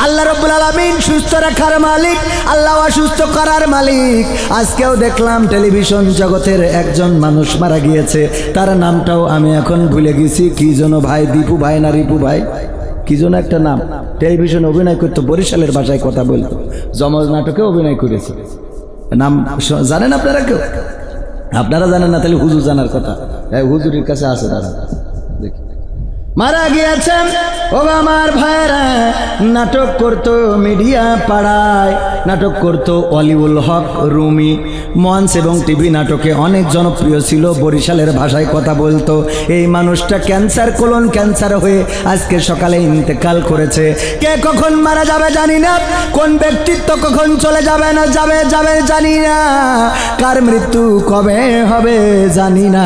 আল্লাহ রাব্বুল আলামিন সুস্থ রাখার মালিক, আল্লাহ অসুস্থ করার মালিক। আজকেও দেখলাম টেলিভিশন জগতের একজন মানুষ মারা গিয়েছে, তার নামটাও আমি এখন ভুলে গেছি, কি যেন ভাই, দীপু ভাই না রিপু ভাই, কি যেন একটা নাম। টেলিভিশনে অভিনয় করতো, বরিশালের ভাষায় কথা বলতো, যমজ নাটকে অভিনয় করেছে। নাম জানেন আপনারা কেউ? আপনারা জানেন না, তাহলে হুজুর জানার কথা। হুজুরের কাছে আছে তারা। দেখি মারা গিয়েছেন ও আমার ভাইরা, নাটক করতো মিডিয়া পাড়ায়, নাটক করতো অলিউল হক রুমি, মঞ্চ এবং টিভি নাটকে অনেক জনপ্রিয় ছিল, বরিশালের ভাষায় কথা বলতো। এই মানুষটা ক্যান্সার, কোলন ক্যান্সার হয়ে আজকে সকালে ইন্তেকাল করেছে। কে কখন মারা যাবে জানি না, কোন ব্যক্তিত্ব কখন চলে যাবে না যাবে জানি না, কার মৃত্যু কবে হবে জানি না।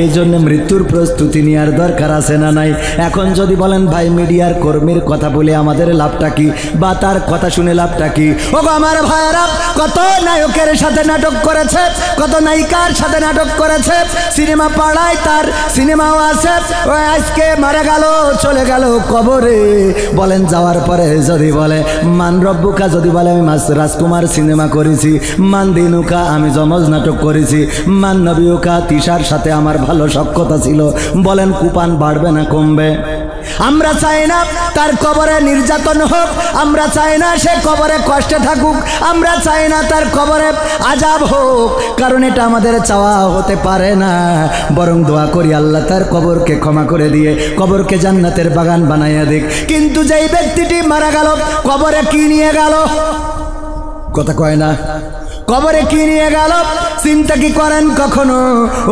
এই জন্য মৃত্যুর প্রস্তুতি নেওয়ার দরকার আছে না নাই? এখন যদি বলেন ভাই মিডিয়ার কর্মীর কথা বলে আমাদের লাভটা কি, বা তার কথা শুনে লাভটা কি? ও আমার ভাইরা, কত নায়কের সাথে নাটক করেছে, কত নায়িকার সাথে নাটক করেছে, সিনেমা পাড়ায় তার সিনেমাও আছে। ও আজকে মারা গেল, চলে গেল কবরে। বলেন যাওয়ার পরে যদি বলে মান রব্বুকা, যদি বলে আমি রাজকুমার সিনেমা করেছি, মান দিনুকা আমি যমজ নাটক করেছি, মান নবীকা তিশার সাথে আমার ভালো সখ্যতা ছিল, বলেন কুপান বাড়বে না কমবে? আমরা চাই না তার কবরে নির্যাতন হোক, আমরা চাই না সে কবরে কষ্টে থাকুক, আমরা চাই না তার কবরে আযাব হোক, কারণ এটা আমাদের চাওয়া হতে পারে না। বরং দোয়া করি আল্লাহ তার কবরকে ক্ষমা করে দিয়ে কবরকে জান্নাতের বাগান বানাইয়া দিক। কিন্তু যেই ব্যক্তিটি মারা গেল, কবরে কি নিয়ে গেল? কথা কয় না, কবরে কি নিয়ে গেল? চিন্তা কি করেন কখনো?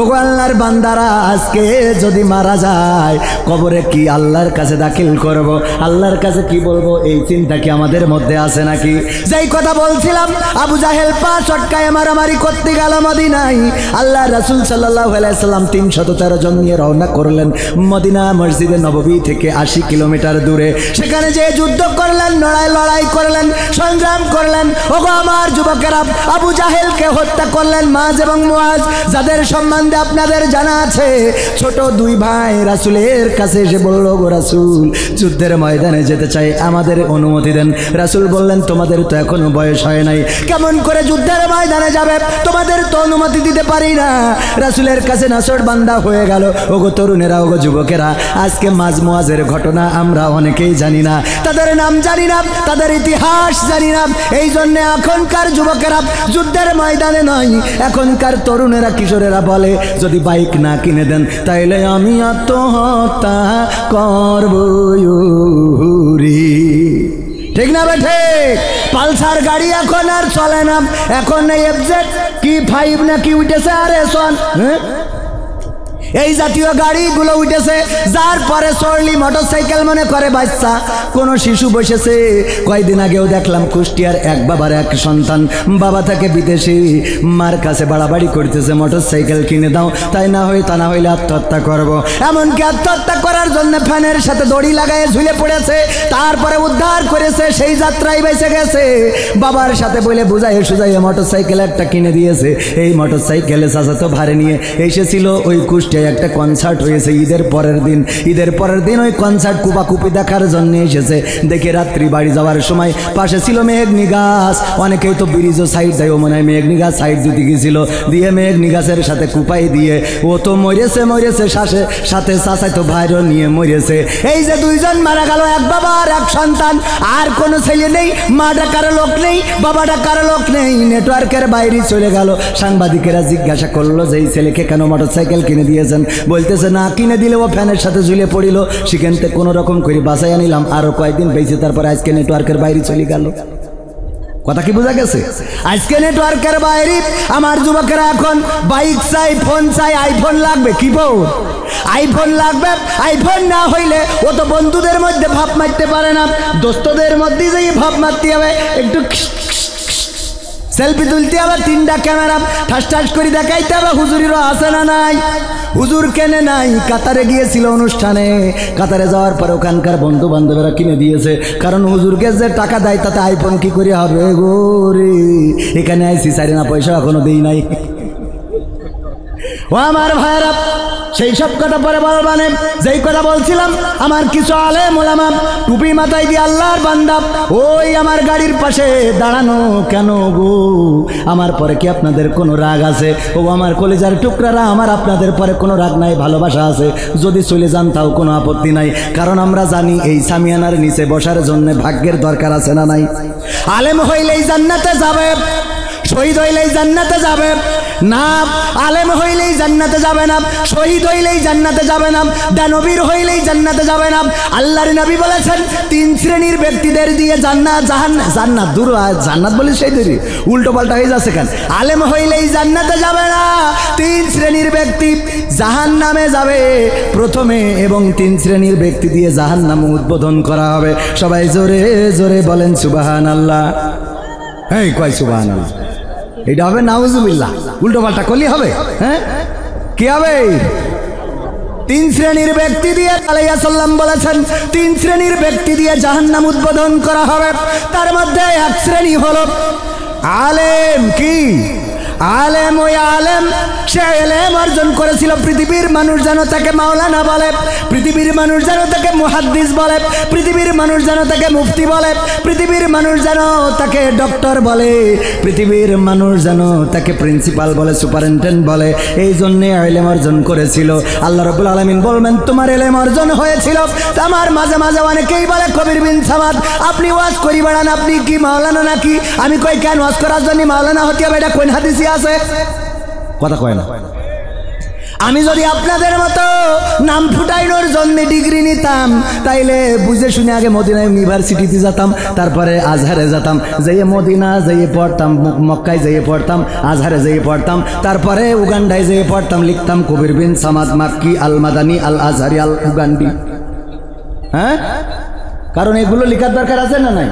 ও আল্লাহর বান্দারা, আজকে যদি মারা যায় কবরে কি আল্লাহর কাছে দাখিল করব, আল্লাহর কাছে কি বলবো, এই চিন্তা কি আমাদের মধ্যে আছে নাকি? যেই কথা বলছিলাম, আবু জাহেল পা চটকায় মারামারি করতে গেল মদিনায়। আল্লাহ রাসূল সাল্লাল্লাহু আলাইহি সাল্লাম 313 জন নিয়ে রওনা করলেন মদিনা মসজিদে নববী থেকে 80 কিলোমিটার দূরে। সেখানে যে যুদ্ধ করলেন, লড়াই করলেন, সংগ্রাম করলেন। ওগো আমার যুবকেরা, আবু জাহেলকে হত্যা করলেন মাজ এবং মুআজ, যাদের সম্বন্ধে আপনাদের জানা আছে। ছোট দুই ভাই রাসূলের কাছে এসে বলল, গো রাসূল, যুদ্ধের ময়দানে যেতে চাই, আমাদের অনুমতি দেন। রাসূল বললেন, তোমাদের তো এখনো বয়স হয় নাই, কেমন করে যুদ্ধের ময়দানে যাবে? তোমাদের তো অনুমতি দিতে পারি না। রাসূলের কাছে নাছর বান্দা হয়ে গেল। ওগো তরুণেরা, ওগো যুবকেরা, আজকে মাজ মুআজের ঘটনা আমরা অনেকেই জানি না, তাদের নাম জানি না, তাদের ইতিহাস জানি না। এই জন্য এখনকার যুবকেরা যুদ্ধের ময়দানে নয়, এখনকার তরুণেরা কিশোরেরা বলে, যদি বাইক না কিনে দেন তাইলে আমি আত্মহত্যা করব। ঠিক না বেঠে? পালসার গাড়ি এখন আর চলে না, এখন এফজেড কি 5 না কি উঠেছে, আরে শোন, এই জাতীয় গাড়িগুলো উঠেছে। যার পরে চড়লি মোটরসাইকেল মনে করে বাচ্চা, কোনো শিশু বসেছে। কয়েকদিন আগেও দেখলাম কুষ্টিয়ার এক বাবার এক সন্তান, বাবা থাকে বিদেশি, মার কাছে বাড়াবাড়ি করতেছে, মোটরসাইকেল কিনে দাও, তাই না হয় তা না হইলে আত্মহত্যা করবো। এমনকি আত্মহত্যা করার জন্য ফ্যানের সাথে দড়ি লাগায় ঝুলে পড়েছে, তারপরে উদ্ধার করেছে, সেই যাত্রায় বেঁচে গেছে। বাবার সাথে বলে বুঝাইয়ে সুঝাইয়ে মোটরসাইকেল একটা কিনে দিয়েছে। এই মোটরসাইকেলে চাচাতো ভাড়ে নিয়ে এসেছিল ওই কুষ্টিয়া একটা কনসার্ট হয়েছে ঈদের পরের দিন ওই কনসার্ট কুপাকুপি দেখার জন্য এসেছে। দেখে রাত্রি বাড়ি যাওয়ার সময় পাশে ছিল মেঘনি গাছ, অনেকেই তো ব্রিজও সাইড দেয়, ও মনে হয় মেঘনি গাছ সাইড দিতে গেছিল, দিয়ে মেঘনি গাছের সাথে কুপাই দিয়ে ও তো মরেছে সাথে চাচাই তো ভাইরও নিয়ে মরেছে। এই যে দুইজন মারা গেল, এক বাবা আর এক সন্তান, আর কোনো ছেলে নেই, মা ডাকার লোক নেই, বাবা ডাকার লোক নেই, নেটওয়ার্কের বাইরে চলে গেল। সাংবাদিকেরা জিজ্ঞাসা করলো যে এই ছেলেকে কেন মোটরসাইকেল কিনে দিয়েছে? বলতেছে না কিনে দিলে ও ফ্যানের সাথে ঝুলে পড়িল, সেখান থেকে কোনো রকম করে বাঁচাই আনিলাম, আরো কয়েকদিন বেঁচে, তারপরে আজকে নেটওয়ার্কের বাইরে চলে গেল। কথা কি বোঝা গেছে? আজকে নেটওয়ার্কের বাইরে। আমার যুবকেরা এখন বাইক চাই, ফোন চাই, আইফোন লাগবে, কি ফোন? আইফোন লাগবে। আইফোন না হইলে ও তো বন্ধুদের মধ্যে ভাব মারতে পারে না, দোস্তদের মধ্যে যে ভাব মারতে হবে, একটু সেলফি তুলতে হবে, 3টা ক্যামেরা ঠাস করে দেখাইতে হবে। হুজুরিরও আছে না নাই? হুজুর কেনে নাই, কাতারে গিয়েছিল অনুষ্ঠানে, কাতারে যাওয়ার পর ওখানকার বন্ধু বান্ধবেরা কিনে দিয়েছে, কারণ হুজুরকে যে টাকা দেয় তাতে আইফোন কি করে হবে গো রে। এখানে আইসি 4 আনা পয়সা এখনো দেই নাই। ও আমার ভাইরা, সেই সব কথা পরে বলবানে, যেই কথা বলছিলাম, আমার কিছু আলেম ওলামা টুপি মাথায় দিয়ে আল্লাহর বান্দা ওই আমার গাড়ির পাশে দাঁড়ানো কেন গো? আমার পরে কি আপনাদের কোনো রাগ আছে? ও আমার কলিজার টুকরারা, আমার আপনাদের পরে কোনো রাগ নাই, ভালোবাসা আছে। যদি চলে যান তাও কোনো আপত্তি নাই, কারণ আমরা জানি এই সামিয়ানার নিচে বসার জন্য ভাগ্যের দরকার আছে না নাই? আলেম হইলেই জান্নাতে যাবে, শহীদ হইলেই জান্নাতে যাবে না। আলেম হইলেই জান্নাতে যাবে না, শহীদ হইলেই জান্নাতে যাবে না, দানবীর হইলেই জান্নাতে যাবে না। আল্লাহর নবী বলেছেন 3 শ্রেণীর ব্যক্তিদের দিয়ে জান্নাত দূর, জান্নাত বলে সেই দূর, উল্টো পাল্টা হয়ে যাচ্ছে কেন? আলেম হইলেই জান্নাতে যাবে না, 3 শ্রেণীর ব্যক্তি জাহান্নামে যাবে প্রথমে, এবং 3 শ্রেণীর ব্যক্তি দিয়ে জাহান্নাম উদ্বোধন করা হবে। সবাই জোরে জোরে বলেন সুবহানাল্লাহ। এই কয় সুবহানাল্লাহ? এটা হবে নাউজুবিল্লাহ, উল্টো পাল্টা করলে হবে? হ্যাঁ, কি হবে? 3 শ্রেণীর ব্যক্তি দিয়ে আলাইহিস সালাম বলেছেন 3 শ্রেণীর ব্যক্তি দিয়ে জাহান্নাম উদ্বোধন করা হবে। তার মধ্যে 1 শ্রেণী হলো আলেম। কি আলেম? ওই আলেম সে ইলম অর্জন করেছিল, পৃথিবীর মানুষ যেন তাকে মাওলানা বলে, পৃথিবীর মানুষ যেন তাকে মুহাদ্দিস বলে, পৃথিবীর মানুষ যেন তাকে মুফতি বলে, পৃথিবীর মানুষ যেন তাকে ডক্টর বলে, পৃথিবীর মানুষ যেন তাকে প্রিন্সিপাল বলে, সুপারিনটেন্ডেন্ট বলে। এই জন্য ইলম অর্জন করেছিল। আল্লাহ রাব্বুল আলামিন বলবেন তোমার ইলম অর্জন হয়েছিল। আমার মাঝে মাঝে অনেকেই বলে কবির বিন সামাদ আপনি ওয়াজ করি বেড়ান, আপনি কি মাওলানা নাকি? আমি কই কেন ওয়াজ করার জন্য মাওলানা হতে হবে? এটা কোন হাদিসে আছে? কথা কয় না। আমি যদি আপনাদের মতো নাম ফুটাইনোর জন্য ডিগ্রি নিতাম, তাইলে বুঝে শুনে আগে মদিনা ইউনিভার্সিটিতে যেতাম, তারপরে আজহারে যেতাম, যেয়ে মদিনা যেয়ে পড়তাম, মক্কায় যেয়ে পড়তাম, আজহারে যেয়ে পড়তাম, তারপরে উগান্ডায় যেয়ে পড়তাম, লিখতাম কবির বিন সামাদ মাক্কি আল মাদানি আল আজহারি আল উগান্ডি। হ্যাঁ, কারণ এগুলো লেখার দরকার আছে না নাই?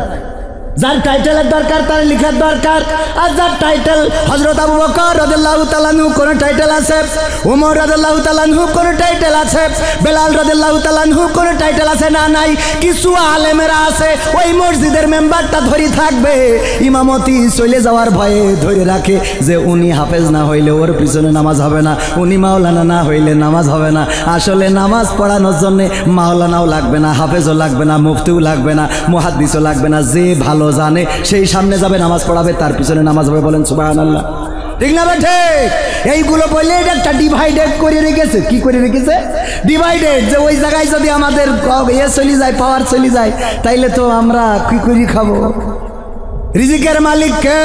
যার টাইটেলের দরকার তার লেখার দরকার। আর যার টাইটেল হযরত আবু বকর রাদিয়াল্লাহু তাআলা আনহু কোন টাইটেল আছে, ওমর রাদিয়াল্লাহু তাআলা আনহু কোন টাইটেল আছে, বেলাল রাদিয়াল্লাহু তাআলা আনহু কোন টাইটেল আছে না নাই? কিছু আলেমেরা আছে ওই মসজিদের মেম্বারটা ধরে থাকবে, ইমামতি চলে যাওয়ার ভয়ে ধরে রাখে যে উনি হাফেজ না হইলে ওর পিছনে নামাজ হবে না, উনি মাওলানা না হইলে নামাজ হবে না। আসলে নামাজ পড়ানোর জন্য মাওলানাও লাগবে না, হাফেজও লাগবে না, মুফতিও লাগবে না, মুহাদ্দিসও লাগবে না। যে ভালো জানে সেই সামনে যাবে, নামাজ পড়াবে, তার পিছনে নামাজ হবে। বলেন সুবহানাল্লাহ, ঠিক না বেঠে? এইগুলো বললে এটা একটা ডিভাইডেড করে রেখেছে। কি করে রেখেছে? ডিভাইডেড। যে ওই জায়গায় যদি আমাদের চলে যায়, পাওয়ার চলে যায়, তাইলে তো আমরা কি করে খাবো? রিজিকের মালিক কে?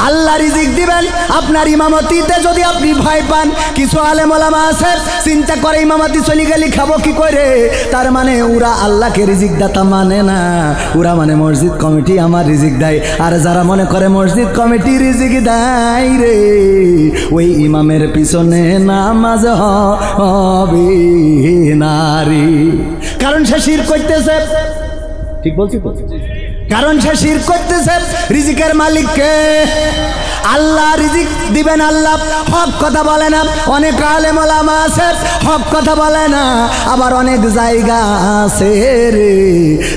আল্লাহ রিজিক দিবেন। আপনার ইমামতিতে যদি আপনি ভয় পান, কিছু আলেম ওলামা আছে চিন্তা করে ইমামতি চলে গেলে খাবো কি করে, তার মানে ওরা আল্লাহকে রিজিক দাতা মানে না, ওরা মানে মসজিদ কমিটি আমার রিজিক দেয়। আর যারা মনে করে মসজিদ কমিটি রিজিক দেয় রে, ওই ইমামের পিছনে নামাজ হবে নারী, কারণ সে শিরক করতেছে। ঠিক বলছি তো? কারণ সে শিরক করতেছে। রিজিকের মালিক কে? আল্লাহ রিজিক দিবেন। আল্লাহ হক কথা বলে না। অনেক আলেম ওলামা আছে হক কথা বলে না, আবার অনেক জায়গা আছে রে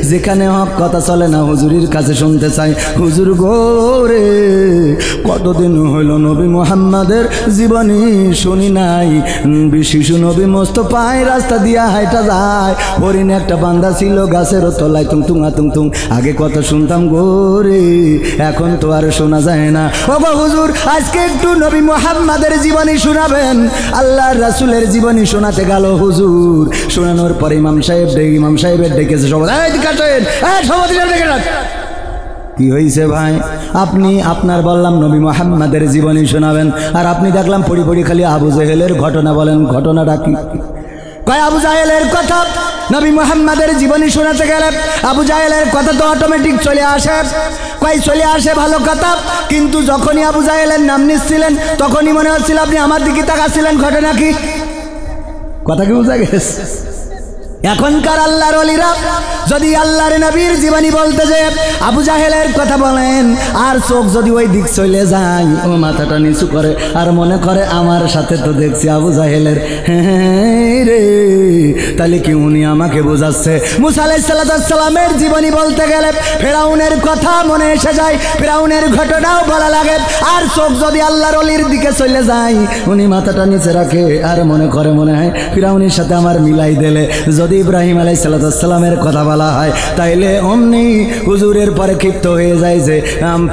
যেখানে হক কথা চলে না, হুজুরির কাছে শুনতে চাই, হুজুর গো রে কতদিন হইল নবী মুহাম্মাদের জীবনী শুনি নাই। শিশু নবী মোস্তফায় রাস্তা দিয়া হাইটা যায়, হরিণ একটা বান্দা ছিল গাছের তলায়, তুংতুঙা তুংতুং, আগে কথা শুনতাম গো রে, এখন তো আর শোনা যায় না। ও গো হুজুর, আজকে একটু নবী মুহাম্মাদের জীবনী শোনাবেন। আল্লাহর রাসূলের জীবনী শোনাতে গেল হুজুর, শোনানোর পরে ইমাম সাহেবের ডেকেছে, কি হয়েছে ভাই? আপনি আপনার বললাম নবী মুহাম্মাদের জীবনী শোনাবেন, আর আপনি দেখলাম পড়ি পড়ি খালি আবু জেহেলের ঘটনা বলেন। ঘটনাটা কি? কয় আবু জাহেলের কথা নবী মুহাম্মাদের জীবনী শোনাতে গেলে আবু জাহেলের কথা তো অটোমেটিক চলে আসে। কয় চলে আসে ভালো কথা, কিন্তু যখনই আবু জাহেলের নাম নিচ্ছিলেন তখনই মনে হচ্ছিল আপনি আমার দিকে তাকাচ্ছিলেন। ঘটনা কি? কথা কি বুঝা গেছে? এখনকার আল্লাহর ওলিরা যদি আল্লাহর নবীর জীবনী বলতে যে আবু জাহেলের কথা বলেন, আর চোখ যদি ওই দিক চলে যায়, ও মাথাটা নিচু করে আর মনে করে আমার সাথে তো দেখছি আবু জাহেলের, রে তাহলে কি উনি আমাকে বোঝাচ্ছে? মুসা আলাইহিস সালামের জীবনী বলতে গেলে ফেরাউনের কথা মনে এসে যায়, ফেরাউনের ঘটনাও বলা লাগে, আর চোখ যদি আল্লাহর ওলির দিকে চলে যায়, উনি মাথাটা নিচে রাখে আর মনে করে মনে হয় ফেরাউনের সাথে আমার মিলাই দিলে যদি ইব্রাহিম আলাইহিস সালামের কথা বলা হয়, তাইলে অমনি হুজুরের পরে ক্ষিপ্ত হয়ে যায় যে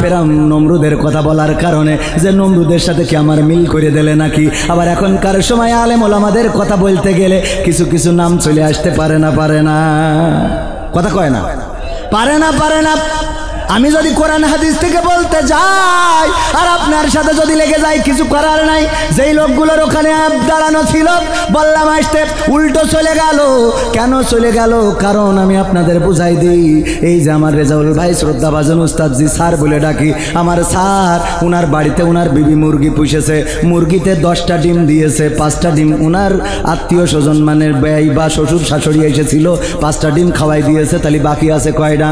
ফেরাউন নমরুদের কথা বলার কারণে যে নমরুদের সাথে কি আমার মিল করে দিলে নাকি। আবার এখনকার সময় আলেম ওলামাদের কথা বলতে গেলে কিছু কিছু নাম চলে আসতে পারে না কথা কয় না, পারে না। আমি যদি কোরআন হাদিস থেকে বলতে যাই আর আপনার সাথে যদি লেগে যায়, কিছু করার নাই। যেই লোকগুলোর ওখানে দাঁড়ানো ছিল বললাম আসতে, উল্টো চলে গেল। কেন চলে গেল? কারণ আমি আপনাদের বুঝাই দিই, এই যে আমার রেজাউল ভাই শ্রদ্ধাভাজন উস্তাদজি স্যার বলে ডাকি, আমার স্যার উনার বাড়িতে উনার বিবি মুরগি পুষেছে, মুরগিতে 10টা ডিম দিয়েছে, 5টা ডিম উনার আত্মীয় স্বজন মানে ব্যয় বা শ্বশুর শাশুড়ি এসেছিল, 5টা ডিম খাওয়াই দিয়েছে, তাহলে বাকি আছে কয়টা?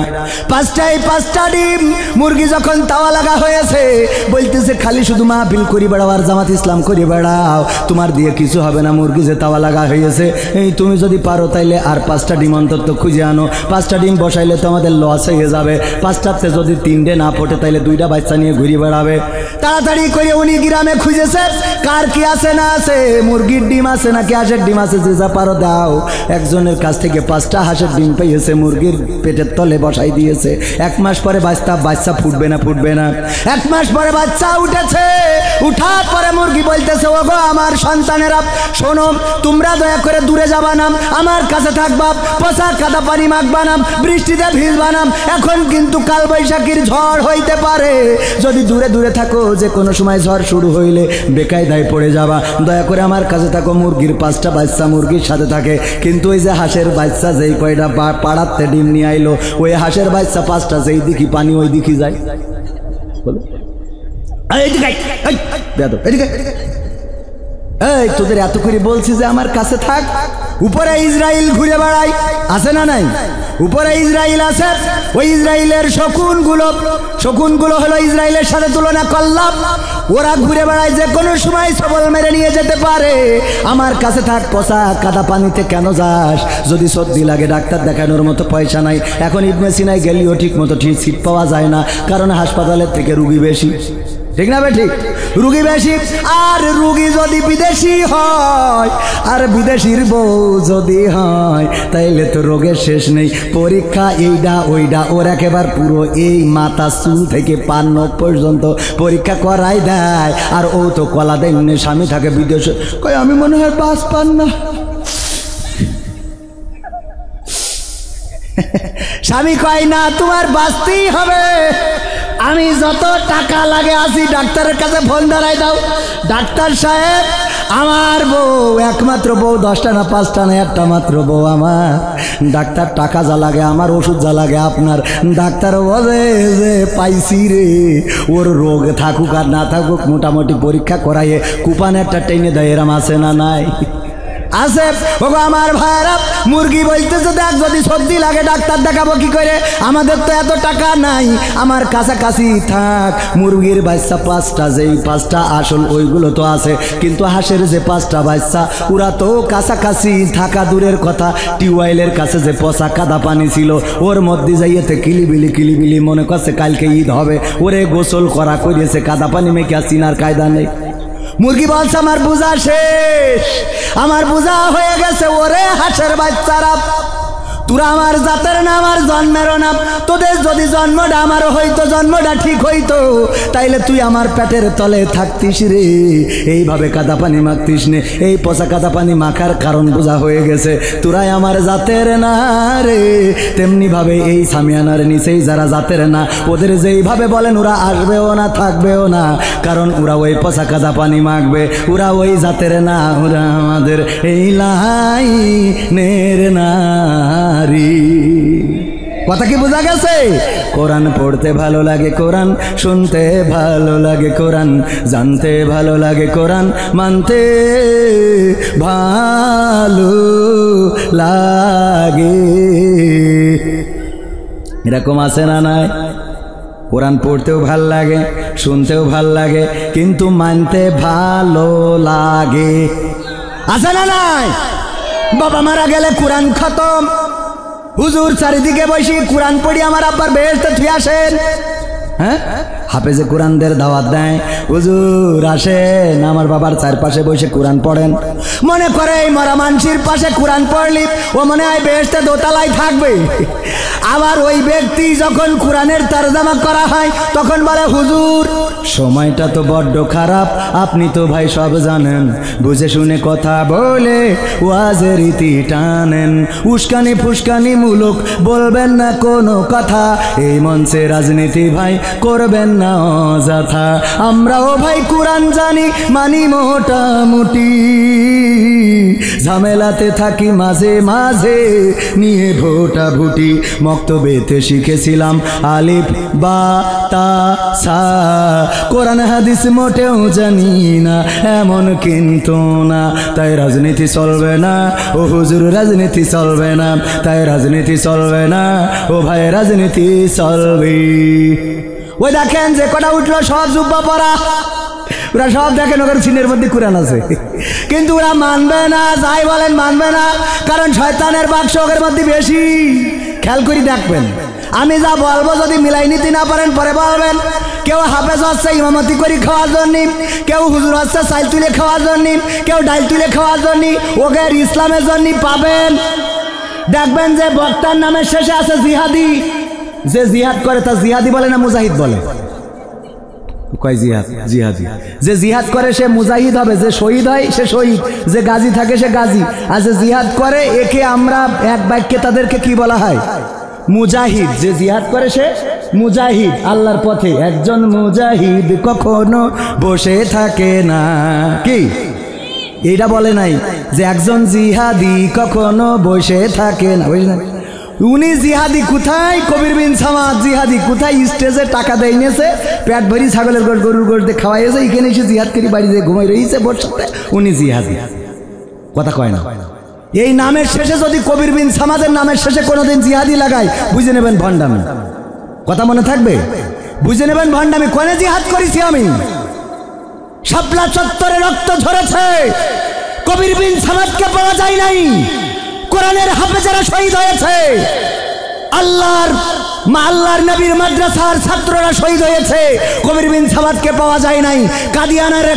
5টা ডিম। মুরগি যখন তাওয়া লাগা হয়েছে বলতেছে খালি শুধু মাহফিল করি বেড়াও আর জামাত ইসলাম করি বেড়াও, তোমার দিয়ে কিছু হবে না, মুরগি যে তাওয়া লাগা হয়েছে, এই তুমি যদি পারো তাইলে আর 5টা ডিম অন্তত খুঁজে আনো, 5টা ডিম বসাইলে তো আমাদের লস হয়ে যাবে, 5টাতে যদি 3টে না ফোটে তাইলে 2টা বাচ্চা নিয়ে ঘুরে বেড়াবে। তাড়াতাড়ি করে উনি গ্রামে খুঁজেছে কার কি আছে না আছে, মুরগির ডিম আছে নাকি হাঁসের ডিম আছে, যে যা পারো দাও। একজনের কাছ থেকে 5টা হাঁসের ডিম পেয়েছে, মুরগির পেটের তলে বসাই দিয়েছে। 1 মাস পরে বাচ্চা ফুটবে না 1 মাস পরে বাচ্চা উঠেছে, উঠার পরে মুরগি বলতেছে, ওগো আমার সন্তানেরা শোনো, তোমরা দয়া করে দূরে যাবা না, আমার কাছে থাকবা, পচা কাদা পানি মাখবা না, বৃষ্টিতে ভিজবা না, এখন কিন্তু কাল বৈশাখীর ঝড় হইতে পারে, যদি দূরে থাকো যে কোনো সময় ঝড় শুরু হইলে বেকায়দায় পড়ে যাবা, দয়া করে আমার কাছে থাকো। মুরগির 5টা বাচ্চা মুরগির সাথে থাকে, কিন্তু ওই যে হাঁসের বাচ্চা যেই কয়টা পাড়াতে ডিম নিয়ে আইলো, ওই হাঁসের বাচ্চা 5টা যেই দিকে পানি ওই দিকে যায়, এই তোদের এত করে বলছি যে আমার কাছে থাক। উপরে ইসরাইল ঘুরে বেড়ায়, আছে না নাই? উপরে ইসরাইল আছে, ওই ইসরাইলের শকুনগুলো হলো ইসরাইলের সাথে তুলনা করলাম, ওরা ঘুরে বেড়ায়, যে কোনো সময় সবল মেরে নিয়ে যেতে পারে। আমার কাছে থাক, পচা কাদা পানিতে কেন যাস? যদি সর্দি লাগে ডাক্তার দেখানোর মতো পয়সা নাই, এখন ইবনে সিনায় গেলেও ঠিক মতো সিট পাওয়া যায় না, কারণ হাসপাতালের থেকে রুগী বেশি, ঠিক না ঠিক? রুগী বেশি, আর রুগী যদি বিদেশি হয় আর বিদেশির বউ যদি হয়, তাইলে তো রোগের শেষ নেই। পরীক্ষা এইডা ওইডা, ওর একেবারে পুরো এই মাথা চুল থেকে পান নখ পর্যন্ত পরীক্ষা করাই দেয়, আর ও তো কলা দেয়। স্বামী থাকে বিদেশে, কই আমি মনে হয় বাস পান না। স্বামী কয় না, তোমার বাঁচতেই হবে, আমি যত টাকা লাগে আসি, ডাক্তারের কাছে ফোন ধরাই দাও, ডাক্তার সাহেব আমার বউ, একমাত্র বউ, 10টা না 5টা না, একটা মাত্র বউ আমার, ডাক্তার টাকা যা লাগে আমার, ওষুধ যা লাগে আপনার। ডাক্তার বলে যে পাইছি রে, ওর রোগ থাকুক আর না থাকুক মোটামুটি পরীক্ষা করাইয়ে কুপান একটা টেনে দেয়, এরম আছে না নাই? আছে। ওগো আমার ভাইরা, মুরগি বলতেছে দেখ যদি সর্দি লাগে ডাক্তার দেখাবো কি করে, আমাদের তো এত টাকা নাই, আমার কাছাকাছি থাক। মুরগির বাচ্চা 5টা, যেই 5টা আসল ওইগুলো তো আছে, কিন্তু হাঁসের যে 5টা বাচ্চা ওরা তো কাছাকাছি থাকা দূরের কথা, টিউবওয়েলের কাছে যে পচা কাদা পানি ছিল ওর মধ্যে যাইয়েতে কিলিবিলি মনে করছে কালকে ঈদ হবে, ওরে গোসল করা করিয়েছে, কাদা পানি মেখে চিনার কায়দা নেই। মুরগি বলছে আমার বোঝা শেষ, আমার বোঝা হয়ে গেছে, ওরে হাঁসের বাচ্চারা তোরা আমার জাতের না, আমার জন্মেরও না, তোদের যদি জন্মটা আমারও হইতো, জন্মটা ঠিক হইতো, তাইলে তুই আমার পেটের তলে থাকতিস রে, এইভাবে কাদা পানি মাখতিস নে। এই পচা কাদা পানি মাখার কারণ বোঝা হয়ে গেছে, তোরাই আমার জাতের না রে। তেমনিভাবে এই সামিয়ানার নিচেই যারা জাতের না, ওদের যেইভাবে বলেন ওরা আসবেও না থাকবেও না, কারণ ওরা ওই পচা কাদা পানি মাখবে, ওরা ওই জাতের না, ওরা আমাদের এই লাইনের না। কথা কি বোঝা গেছে? কোরআন পড়তে ভালো লাগে, কোরআন শুনতে ভালো লাগে, কোরআন জানতে ভালো লাগে, কোরআন মানতে ভালো লাগে। এরকম আছে না নাই? কোরআন পড়তেও ভাল লাগে, শুনতেও ভাল লাগে, কিন্তু মানতে ভালো লাগে। আছে না নাই? বাবা মারা গেলে কোরআন খতম, হুজুর চারিদিকে বসে কোরআন পড়ি আমার আব্বার বেহেশতে থুই আসেন। হ্যাঁ, হাফেজে কোরআনদের দাওয়াত দেয়, হুজুর আসেন আমার বাবার চারপাশে বসে কোরআন পড়েন। মনে করে এই মরা মানসির পাশে কোরআন পড়লি ও মনে হয় বেহেশতে দোতলায় থাকবে। আবার ওই ব্যক্তি যখন কোরআনের তরজমা করা হয় তখন বলে, হুজুর সময়টা তো বড্ড খারাপ, আপনি তো ভাই সব জানেন, বুঝে শুনে কথা বলে ওয়াজের রীতি টানেন, উস্কানি ফুস্কানি মূলক বলবেন না কোনো কথা, এই মঞ্চে রাজনীতি ভাই করবেন না অযথা, আমরাও ভাই কোরআন জানি মানি মোটামুটি, ঝামেলাতে থাকি মাঝে মাঝে নিয়ে ভোটা ভুটি, মক্তবেতে শিখেছিলাম আলিফ বা তা সা, কোরআন হাদিস মোটেও জানি না এমন কিন্তু না, তাই রাজনীতি চলবে না ও হুজুর, রাজনীতি চলবে না, তাই রাজনীতি চলবে না ও ভাই, রাজনীতি চলবে। ওই দেখেন যে কটা উঠলো সব জুব্বা পরা, ওরা সব দেখেন ওখানে সিনের মধ্যে কোরআন আছে, কিন্তু ওরা মানবে না, যাই বলেন মানবে না, কারণ শয়তানের বাক্স ওদের মধ্যে বেশি। খেয়াল করে দেখবেন, আমি যা বলবো যদি মিলাই নিতে না পারেন পরে বলবেন। কেউ হাফেজ হচ্ছে ইমামতি করে খাওয়ার জন্য, কেউ হুজুর হচ্ছে চাইল তুলে খাওয়ার জন্য, কেউ ডাইল তুলে খাওয়ার জন্য, ওকে ইসলামের জন্য পাবেন। দেখবেন যে বক্তার নামের শেষে আছে জিহাদি, যে জিহাদ করে তা জিহাদি বলে না মুজাহিদ বলে? কয় জিহাদ, জিহাদি। যে জিহাদ করে সে মুজাহিদ হবে, যে শহীদ হয় সে শহীদ, যে গাজী থাকে সে গাজী, আর যে জিহাদ করে একে আমরা এক বাক্যে তাদেরকে কি বলা হয়? মুজাহিদ। যে জিহাদ করে সে মুজাহিদ, আল্লাহর পথে। একজন মুজাহিদ কখনো বসে থাকে না, কি এইটা বলে নাই যে একজন জিহাদি কখনো বসে থাকে না? উনি জিহাদি কোথায়? কবির বিন সামাদ জিহাদি কোথায়? স্টেজে টাকা দেয় নিয়েছে, পেট ভরি ছাগলের গোড় গরুর গোড় দিয়ে খাওয়াইছে, এখানে এসে জিহাদ করি বাড়ি দিয়ে ঘুমাই রয়েছে বর্ষাতে, উনি জিহাদি। কথা কয় না? এই নামের শেষে যদি কবির বিন সামাদের নামের শেষে কোনোদিন জিহাদি লাগায়, বুঝে নেবেন ভণ্ডামি। কথা মনে থাকবে? বুঝে নেবেন ভণ্ডামি। কোনে জিহাদ করেছি আমি? শাপলা চত্বরে রক্ত ঝরেছে, কবির বিন সামাদকে পাওয়া যায় নাই, কোরআনের হাফেজেরা শহীদ হয়েছে, আল্লাহর নবীর মাদ্রাসার ছাত্ররা শহীদ হয়েছে, কবির বিন সামাদকে পাওয়া যায় নাই।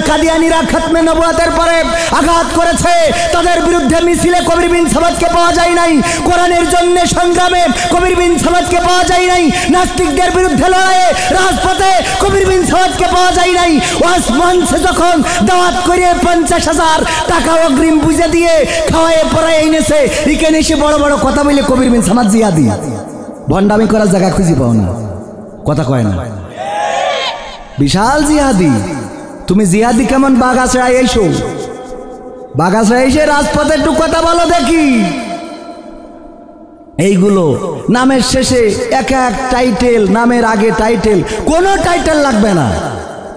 কাদিয়ানিরা খাতমে নবুয়তের পরে আঘাত করেছে, তাদের বিরুদ্ধে মিছিলে কবির বিন সামাদকে পাওয়া যায় নাই, কোরআনের জন্য সংগ্রামে কবির বিন সামাদকে পাওয়া যায় নাই, নাস্তিকদের বিরুদ্ধে লড়াইয়ে রাজপথে কবির বিন সামাদকে পাওয়া যায় নাই। ওয়াজ মঞ্চে যখন দাওয়াত করে 50,000 টাকা অগ্রিম বুঝে দিয়ে খাওয়ায়ে পড়ায় এনেছে, এখানে এসে বড় বড় কথা বলে কবির বিন সামাদ জিহাদি। ভণ্ডামি করার জায়গা খুঁজে পাও না। কথা কয় না? বিশাল জিহাদি। তুমি জিহাদি কেমন বাগাছড়ায় এসো, বাগাছড়ায় এসে রাজপথে একটু কথা বলো দেখি। এইগুলো নামের শেষে এক এক টাইটেল, নামের আগে টাইটেল, কোনো টাইটেল লাগবে না,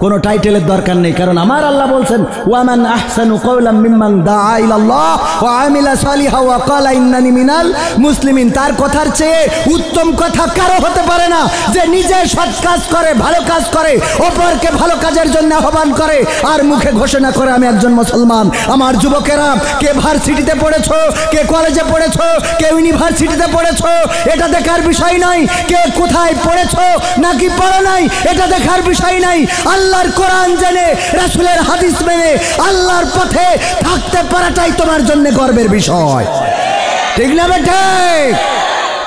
কোনো টাইটেলের দরকার নেই, কারণ আমার আল্লাহ বলছেন ওয়ামান আহসানু কাওলাম মিম্মান দাআ ইলাল্লাহ ওয়া আমিলা সালিহা ওয়া ক্বালা ইন্নানি মিনাল মুসলিমিন। তার কথার চেয়ে উত্তম কথা কারো হতে পারে না, যে নিজে সৎ কাজ করে, ভালো কাজ করে, অপরকে ভালো কাজের জন্য আহ্বান করে, আর মুখে ঘোষণা করে আমি একজন মুসলমান। আমার যুবকেরা, কে ভার্সিটিতে পড়েছো, কে কলেজে পড়েছো, কে ইউনিভার্সিটিতে পড়েছো, এটা দেখার বিষয় নয়। কে কোথায় পড়েছো নাকি পড়ো নাই, এটা দেখার বিষয় নাই। আল্লাহর কোরআন জেনে, রাসূলের হাদিস মেনে আল্লাহর পথে থাকতে পারাটাই তোমার জন্য গর্বের বিষয়। ঠিক না বেটা?